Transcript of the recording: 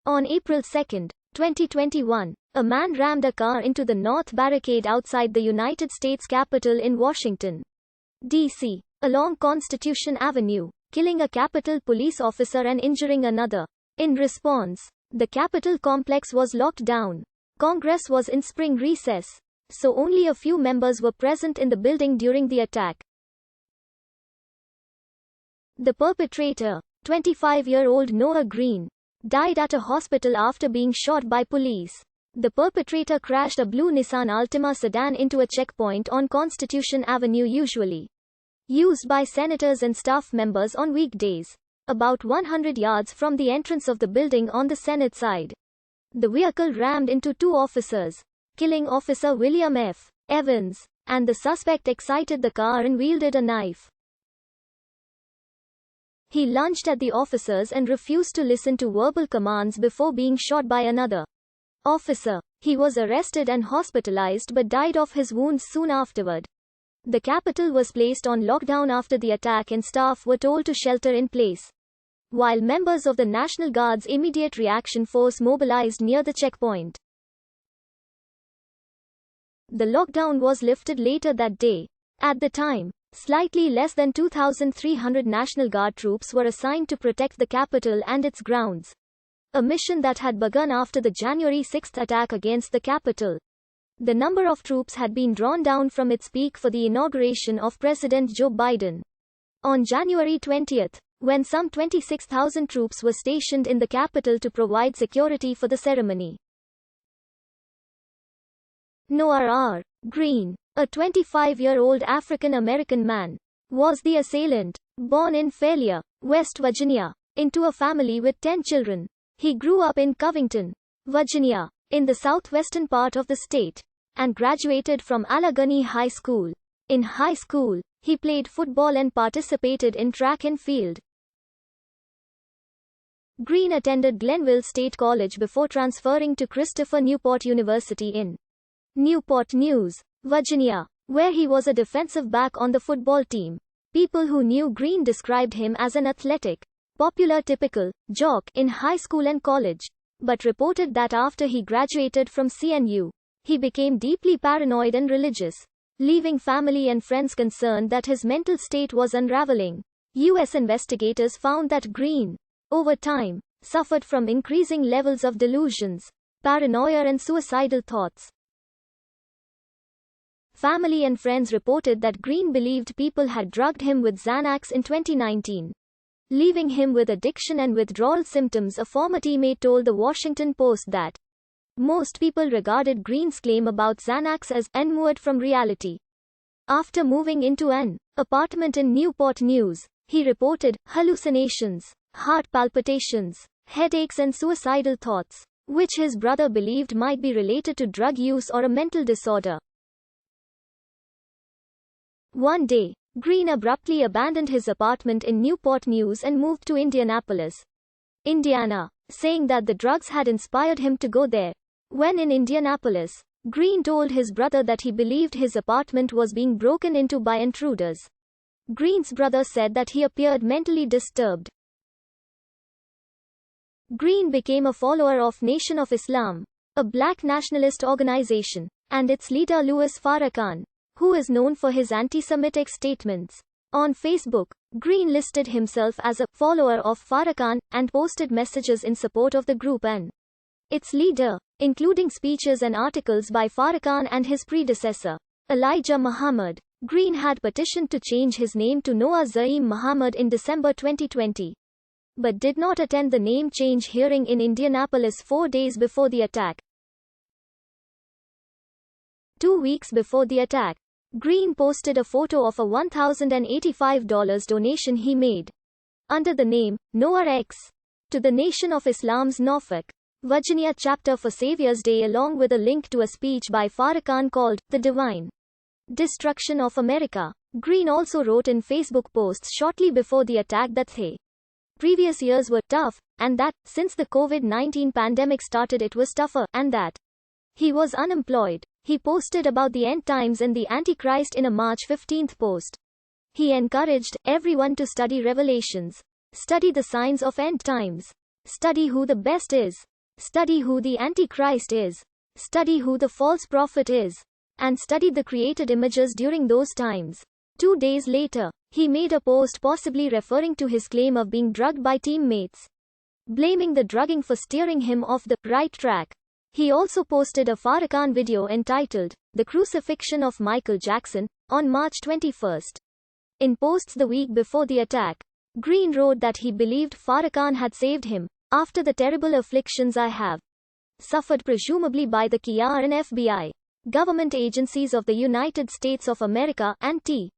On April 2, 2021, a man rammed a car into the North Barricade outside the United States Capitol in Washington, D.C., along Constitution Avenue, killing a Capitol police officer and injuring another. In response, the Capitol complex was locked down. Congress was in spring recess, so only a few members were present in the building during the attack. The perpetrator, 25-year-old Noah Green, died at a hospital after being shot by police. The perpetrator crashed a blue Nissan Altima sedan into a checkpoint on Constitution Avenue, usually used by senators and staff members on weekdays, about 100 yards from the entrance of the building on the Senate side. The vehicle rammed into two officers, killing Officer William F. Evans, and the suspect exited the car and wielded a knife. He lunged at the officers and refused to listen to verbal commands before being shot by another officer. He was arrested and hospitalized but died of his wounds soon afterward. The Capitol was placed on lockdown after the attack and staff were told to shelter in place, while members of the National Guard's Immediate Reaction Force mobilized near the checkpoint. The lockdown was lifted later that day. At the time, slightly less than 2,300 National Guard troops were assigned to protect the Capitol and its grounds, a mission that had begun after the January 6 attack against the Capitol. The number of troops had been drawn down from its peak for the inauguration of President Joe Biden on January 20, when some 26,000 troops were stationed in the Capitol to provide security for the ceremony. Noah R. Green, a 25-year-old African-American man, was the assailant. Born in Fairleigh, West Virginia, into a family with 10 children, he grew up in Covington, Virginia, in the southwestern part of the state, and graduated from Allegheny High School. In high school, he played football and participated in track and field. Green attended Glenville State College before transferring to Christopher Newport University in Newport News, Virginia, where he was a defensive back on the football team. People who knew Green described him as an athletic, popular typical jock in high school and college, but reported that after he graduated from CNU, he became deeply paranoid and religious, leaving family and friends concerned that his mental state was unraveling. U.S. investigators found that Green, over time, suffered from increasing levels of delusions, paranoia and suicidal thoughts. Family and friends reported that Green believed people had drugged him with Xanax in 2019, leaving him with addiction and withdrawal symptoms. A former teammate told the Washington Post that most people regarded Green's claim about Xanax as unmoored from reality. After moving into an apartment in Newport News, he reported hallucinations, heart palpitations, headaches and suicidal thoughts, which his brother believed might be related to drug use or a mental disorder. One day, Green abruptly abandoned his apartment in Newport News and moved to Indianapolis, Indiana, saying that the drugs had inspired him to go there. When in Indianapolis, Green told his brother that he believed his apartment was being broken into by intruders. Green's brother said that he appeared mentally disturbed. Green became a follower of Nation of Islam, a black nationalist organization, and its leader Louis Farrakhan, who is known for his anti-Semitic statements. On Facebook, Green listed himself as a follower of Farrakhan and posted messages in support of the group and its leader, including speeches and articles by Farrakhan and his predecessor, Elijah Muhammad. Green had petitioned to change his name to Noah Zaim Muhammad in December 2020, but did not attend the name change hearing in Indianapolis 4 days before the attack. 2 weeks before the attack, Green posted a photo of a $1,085 donation he made, under the name, Noah X, to the Nation of Islam's Norfolk, Virginia chapter for Savior's Day, along with a link to a speech by Farrakhan called, The Divine Destruction of America. Green also wrote in Facebook posts shortly before the attack that the previous years were tough, and that, since the COVID-19 pandemic started it was tougher, and that he was unemployed. He posted about the end times and the Antichrist in a March 15 post. He encouraged everyone to study Revelations, study the signs of end times, study who the best is, study who the Antichrist is, study who the false prophet is, and studied the created images during those times. 2 days later, he made a post possibly referring to his claim of being drugged by teammates, blaming the drugging for steering him off the right track. He also posted a Farrakhan video entitled, The Crucifixion of Michael Jackson, on March 21. In posts the week before the attack, Green wrote that he believed Farrakhan had saved him, after the terrible afflictions I have suffered presumably by the KIA and FBI, government agencies of the United States of America, and T.